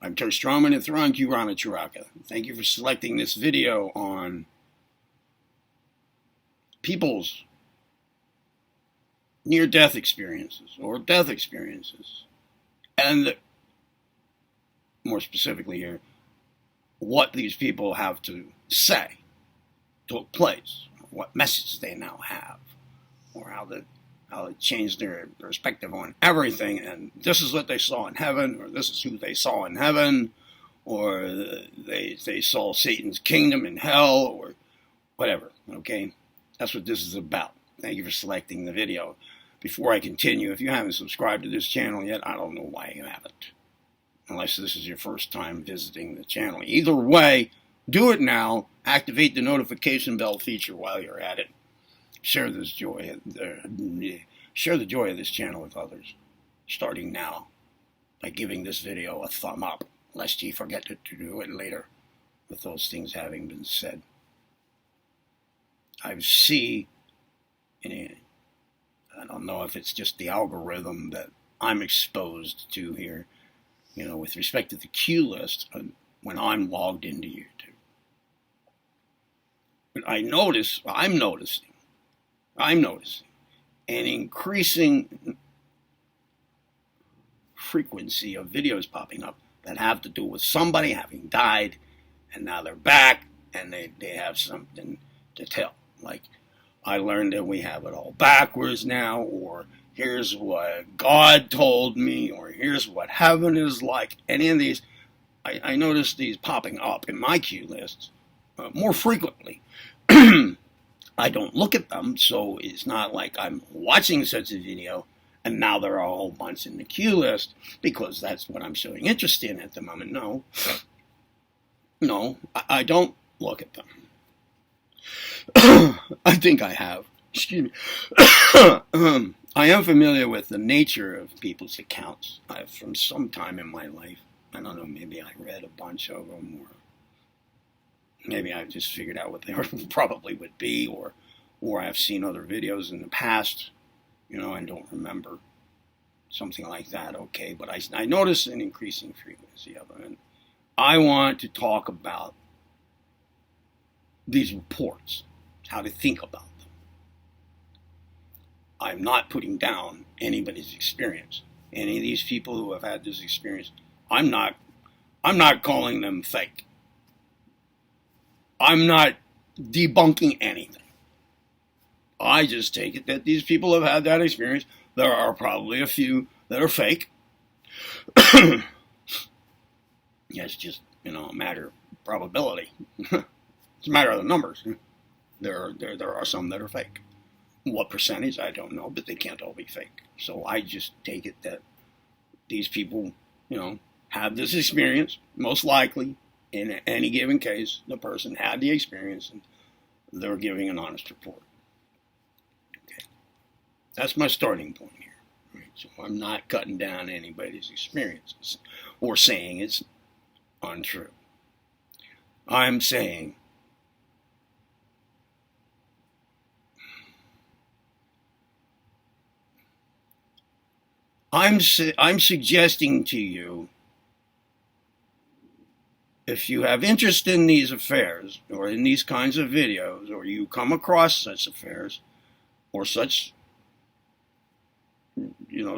I'm Ter Stroman and Thran Kurana Chiraka. Thank you for selecting this video on people's near-death experiences or death experiences. And more specifically here, what these people have to say took place, what message they now have, or how they changed their perspective on everything, and this is what they saw in heaven, or this is who they saw in heaven, or they saw Satan's kingdom in hell, or whatever, okay? That's what this is about. Thank you for selecting the video. Before I continue, if you haven't subscribed to this channel yet, I don't know why you haven't, unless this is your first time visiting the channel. Either way, do it now. Activate the notification bell feature while you're at it. Share the joy of this channel with others, starting now, by giving this video a thumb up, lest you forget to do it later, with those things having been said. I don't know if it's just the algorithm that I'm exposed to here, with respect to the queue list when I'm logged into YouTube. But I'm noticing an increasing frequency of videos popping up that have to do with somebody having died, and now they're back, and they have something to tell. Like, I learned that we have it all backwards now, or here's what God told me, or here's what heaven is like. Any of these, I noticed these popping up in my queue lists more frequently. I don't look at them, so it's not like I'm watching such a video and now there are a whole bunch in the queue list because that's what I'm showing interest in at the moment. No, I don't look at them. I think I have. Excuse me. I am familiar with the nature of people's accounts from some time in my life. I don't know, maybe I read a bunch of them, or maybe I just figured out what they probably would be, or I've seen other videos in the past, and don't remember. Something like that, okay. But I notice an increasing frequency of them. And I want to talk about these reports, how to think about them. I'm not putting down anybody's experience. Any of these people who have had this experience, I'm not calling them fake. I'm not debunking anything. I just take it that these people have had that experience. There are probably a few that are fake. It's just, a matter of probability. It's a matter of the numbers. There are some that are fake. What percentage, I don't know, but they can't all be fake. So I just take it that these people, have this experience, most likely. In any given case, the person had the experience and they're giving an honest report. Okay. That's my starting point here. Right? So I'm not cutting down anybody's experiences or saying it's untrue. I'm saying I'm suggesting to you, if you have interest in these affairs, or in these kinds of videos, or you come across such affairs, or such,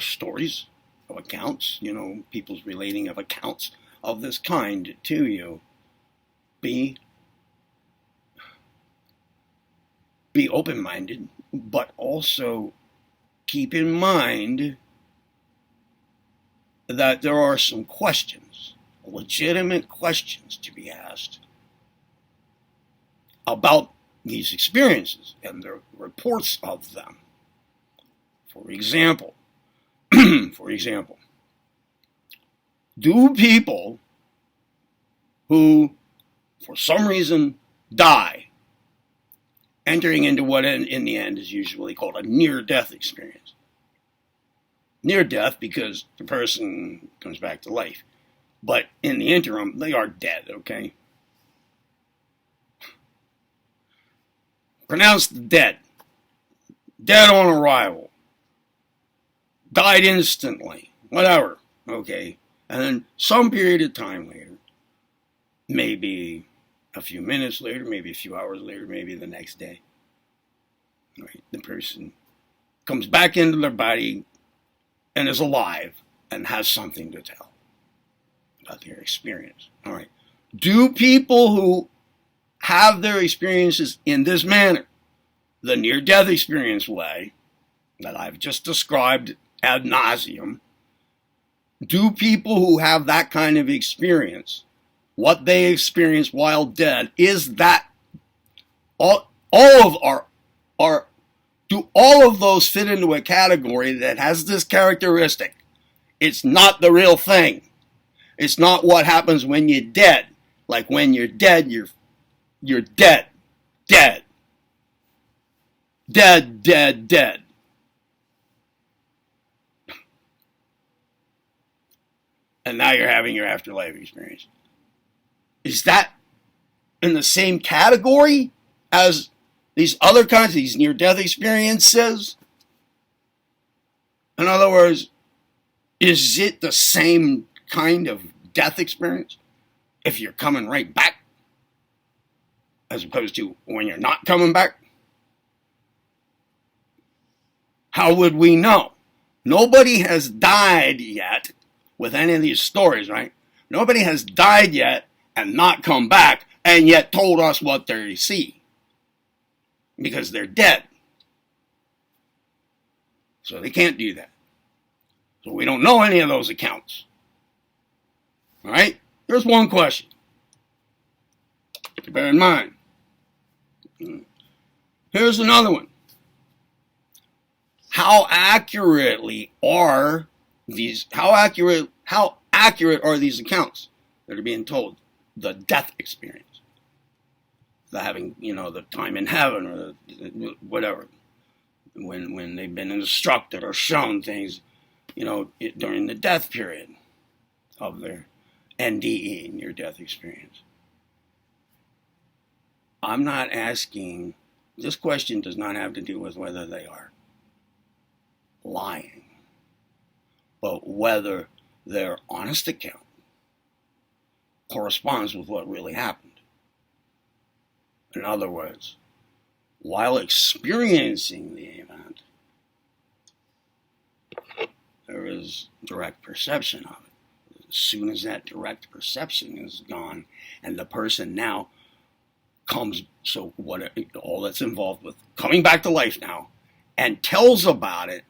stories of accounts, people's relating of accounts of this kind to you, be open-minded, but also keep in mind that there are some questions, legitimate questions to be asked about these experiences and the reports of them. For example, do people who, for some reason, die entering into what in the end is usually called a near-death experience? Near-death because the person comes back to life. But in the interim, they are dead, okay? Pronounced dead. Dead on arrival. Died instantly. Whatever, okay? And then some period of time later, maybe a few minutes later, maybe a few hours later, maybe the next day, right, the person comes back into their body and is alive and has something to tell about their experience. All right. Do people who have their experiences in this manner, the near-death experience way that I've just described ad nauseum, do people who have that kind of experience, what they experience while dead, is that all of our do all of those fit into a category that has this characteristic? It's not the real thing. It's not what happens when you're dead. Like when you're dead, you're dead. Dead. Dead, dead, dead. And now you're having your afterlife experience. Is that in the same category as these other kinds, these near-death experiences? In other words, is it the same kind of death experience if you're coming right back as opposed to when you're not coming back? How would we know? Nobody has died yet with any of these stories, right? Nobody has died yet and not come back and yet told us what they see because they're dead. So they can't do that. So we don't know any of those accounts. All right? Here's one question to bear in mind. Here's another one. How accurate are these accounts that are being told? The death experience. The having, the time in heaven or the whatever. When they've been instructed or shown things, during the death period of their NDE, near-death experience. I'm not asking, this question does not have to do with whether they are lying, but whether their honest account corresponds with what really happened. In other words, while experiencing the event, there is direct perception of it. As soon as that direct perception is gone, and the person now all that's involved with coming back to life now, and tells about it,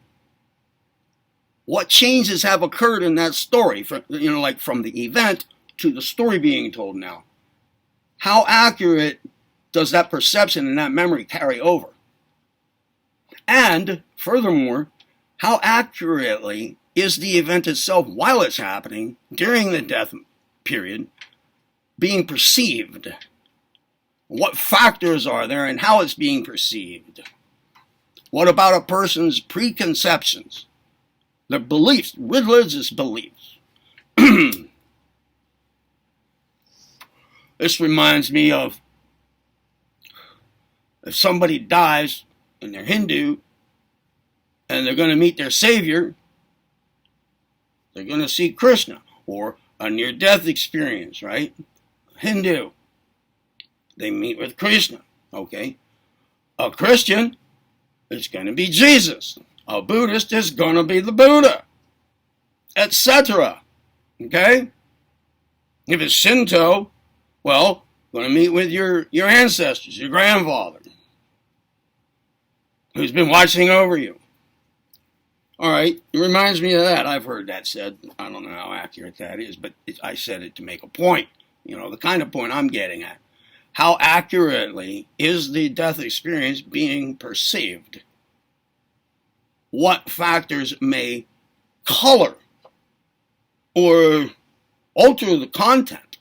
what changes have occurred in that story, from the event to the story being told now? How accurate does that perception and that memory carry over? And furthermore, how accurately is the event itself while it's happening during the death period being perceived? What factors are there and how it's being perceived? What about a person's preconceptions? Their beliefs, religious beliefs. This reminds me of if somebody dies and they're Hindu and they're going to meet their savior, they're going to see Krishna, or a near-death experience, right? Hindu, they meet with Krishna, okay? A Christian, it's going to be Jesus. A Buddhist is going to be the Buddha, etc. Okay? If it's Shinto, well, going to meet with your ancestors, your grandfather, who's been watching over you. All right, it reminds me of that. I've heard that said. I don't know how accurate that is, but I said it to make a point. The kind of point I'm getting at. How accurately is the death experience being perceived? What factors may color or alter the content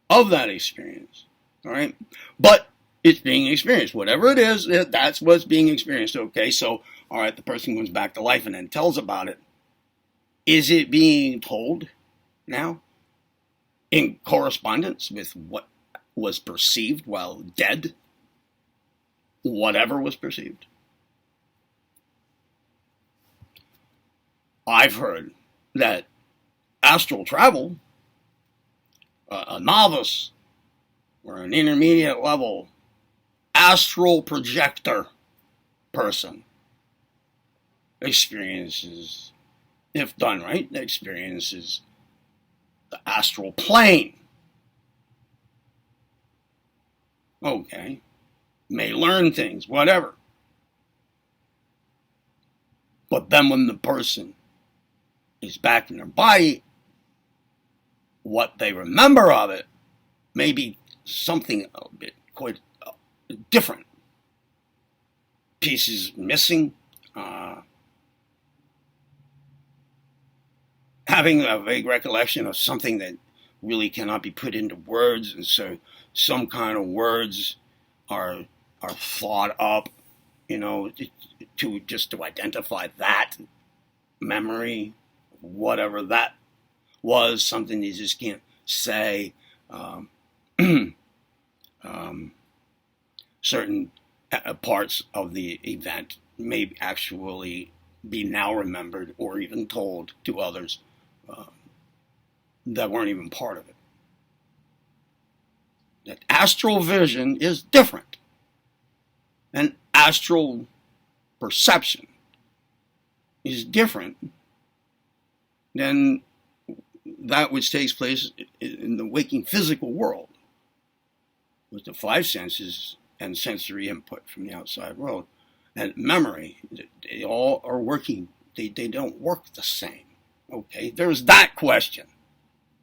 of that experience? All right, but it's being experienced. Whatever it is, that's what's being experienced. Okay, so, all right, the person comes back to life and then tells about it. Is it being told now in correspondence with what was perceived while dead? Whatever was perceived. I've heard that astral travel, a novice or an intermediate level astral projector person experiences, if done right, experiences the astral plane. Okay. May learn things, whatever. But then when the person is back in their body, what they remember of it may be something a bit quite different. Pieces missing, having a vague recollection of something that really cannot be put into words, and so some kind of words are thought up, to just to identify that memory, whatever that was, something you just can't say. Certain parts of the event may actually be now remembered or even told to others that weren't even part of it. That astral vision is different. And astral perception is different than that which takes place in the waking physical world, with the five senses and sensory input from the outside world. And memory, they all are working, they don't work the same. Okay, there's that question.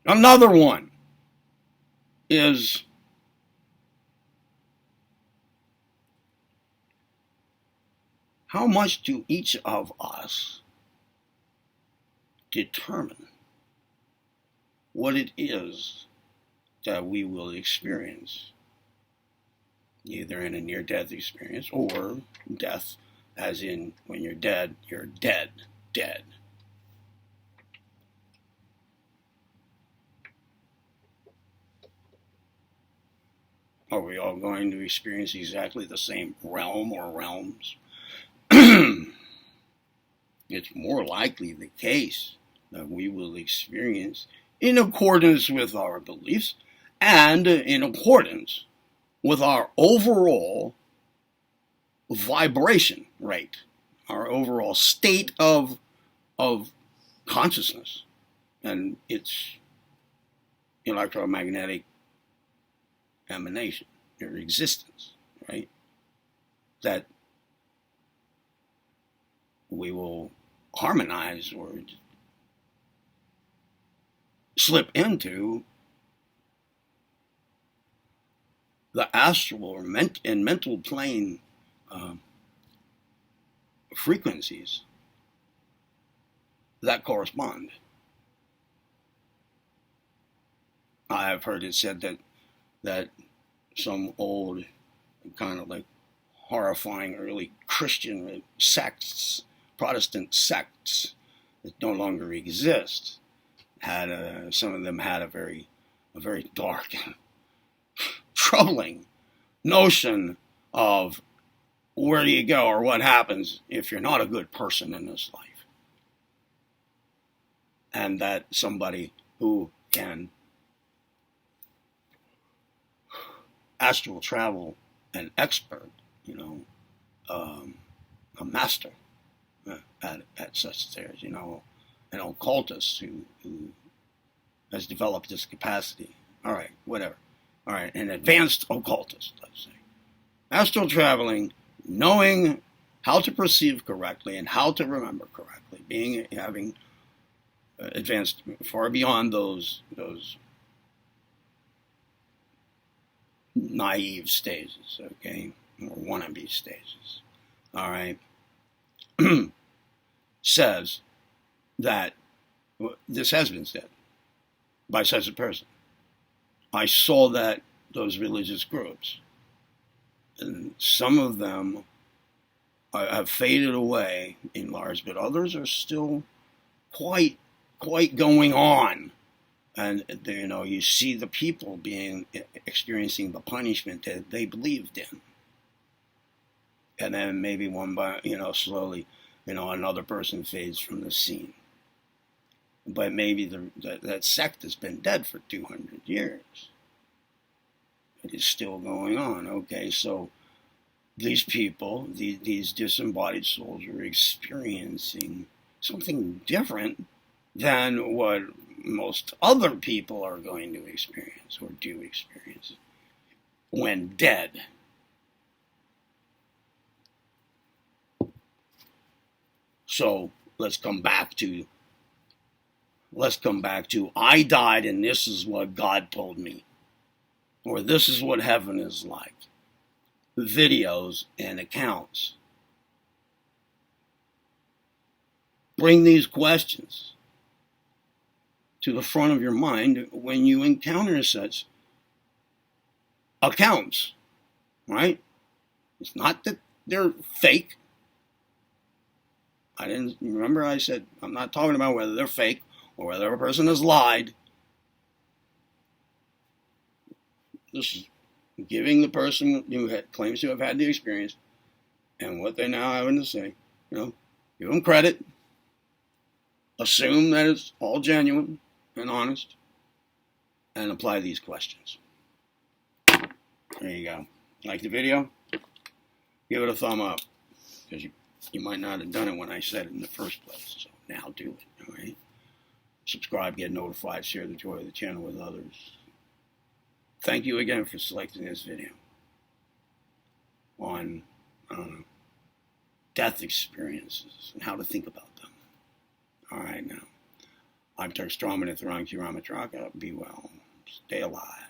Another one is, how much do each of us determine what it is that we will experience, either in a near-death experience or death, as in when you're dead, dead. Are we all going to experience exactly the same realm or realms? It's more likely the case that we will experience, in accordance with our beliefs and in accordance with our overall vibration rate, our overall state of consciousness and its electromagnetic emanation, or existence, right? That we will harmonize or slip into the astral or mental plane frequencies that correspond. I have heard it said that some old, kind of like horrifying early Christian sects, Protestant sects that no longer exist, had some of them had a very dark and troubling notion of where do you go or what happens if you're not a good person in this life. And that somebody who can astral travel, an expert, a master at such things, an occultist who has developed this capacity. All right, whatever. All right, an advanced occultist, let's say. Astral traveling, knowing how to perceive correctly and how to remember correctly, having advanced far beyond those naive stages, okay, or wannabe stages. All right, says that this has been said by such a person. I saw that those religious groups, and some of them have faded away in large, but others are still quite going on. And you see the people experiencing the punishment that they believed in, and then maybe one by slowly, another person fades from the scene. but maybe that sect has been dead for 200 years. It is still going on. Okay, so these people, these disembodied souls, are experiencing something different than what most other people are going to experience or do experience when dead. So let's come back to I died and this is what God told me, or this is what heaven is like. Videos and accounts. Bring these questions to the front of your mind when you encounter such accounts, right? It's not that they're fake. I said, I'm not talking about whether they're fake or whether a person has lied. This is giving the person who claims to have had the experience and what they're now having to say, give them credit, assume that it's all genuine and honest, and apply these questions. There you go. Like the video? Give it a thumb up, because you might not have done it when I said it in the first place, so now do it, all right? Subscribe, get notified, share the joy of the channel with others. Thank you again for selecting this video on death experiences and how to think about them. All right, now. I'm Turk Strawman at the Ron Q. Ramatraka. Be well. Stay alive.